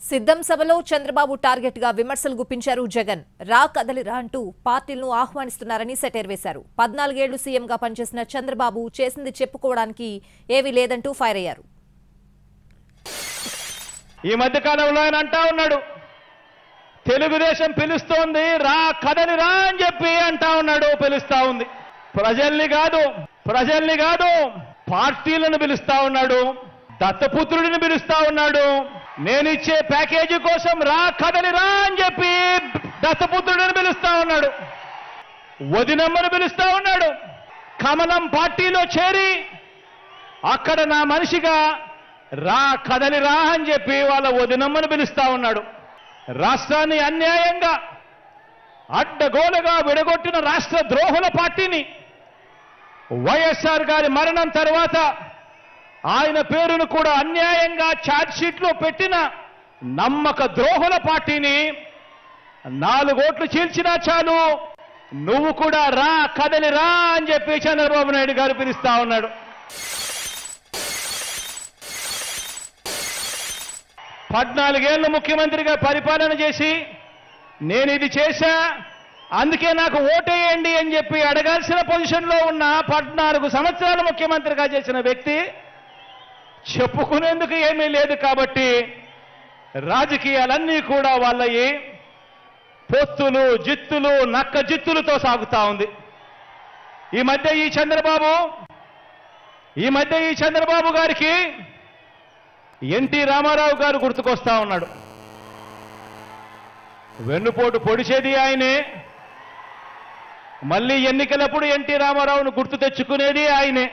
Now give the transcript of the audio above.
సిద్ధం సభలో చంద్రబాబు టార్గెట్ గా విమర్శలు గుప్పించారు జగన్. రా కదలిరా అంటూ పార్టీలను ఆహ్వానిస్తున్నారని సెటైర్ వేశారు. 14 ఏళ్లు సీఎంగా పనిచేసిన చంద్రబాబు చేసింది చెప్పుకోవడానికి ఏవీ లేదంటూ ఫైర్ అయ్యారు. ఈ మధ్య కాలంలో ఆయన అంటా ఉన్నాడు, తెలుగుదేశం పిలుస్తోంది రా కదలిరా అని చెప్పి అంటా ఉన్నాడు. పిలుస్తా ఉంది. ప్రజల్ని కాదు పార్టీలను పిలుస్తా ఉన్నాడు. దత్తపుత్రుడిని పిలుస్తా ఉన్నాడు. నేనిచ్చే ప్యాకేజీ కోసం రా కదలిరా అని చెప్పి దత్తపుత్రుడిని పిలుస్తా ఉన్నాడు. వదినమ్మను పిలుస్తా ఉన్నాడు. కమలం పార్టీలో చేరి అక్కడ నా మనిషిగా రా కదలిరా అని చెప్పి వాళ్ళ వదినమ్మను పిలుస్తా ఉన్నాడు. రాష్ట్రాన్ని అన్యాయంగా అడ్డగోలుగా విడగొట్టిన రాష్ట్ర ద్రోహుల పార్టీని వైఎస్ఆర్ గారి మరణం తర్వాత ఆయన పేరును కూడా అన్యాయంగా ఛార్జ్షీట్లో పెట్టిన నమ్మక ద్రోహుల పార్టీని 4 ఓట్లు చీల్చినా చాలు నువ్వు కూడా రా కదలిరా అని చెప్పి చంద్రబాబు నాయుడు గారు పిలుస్తా ఉన్నాడు. 14 ఏళ్లు ముఖ్యమంత్రిగా పరిపాలన చేసి నేను ఇది చేశా అందుకే నాకు ఓటేయండి అని చెప్పి అడగాల్సిన పొజిషన్లో ఉన్న 14 సంవత్సరాలు ముఖ్యమంత్రిగా చేసిన వ్యక్తి చెప్పుకునేందుకు ఏమీ లేదు. కాబట్టి రాజకీయాలన్నీ కూడా వాళ్ళయి పొత్తులు జిత్తులు నక్క జిత్తులతో సాగుతా ఉంది. ఈ మధ్య ఈ చంద్రబాబు గారికి ఎన్టీ రామారావు గారు గుర్తుకొస్తా ఉన్నాడు. వెన్నుపోటు పొడిచేది ఆయనే, మళ్ళీ ఎన్నికలప్పుడు ఎన్టీ రామారావును గుర్తు తెచ్చుకునేది ఆయనే.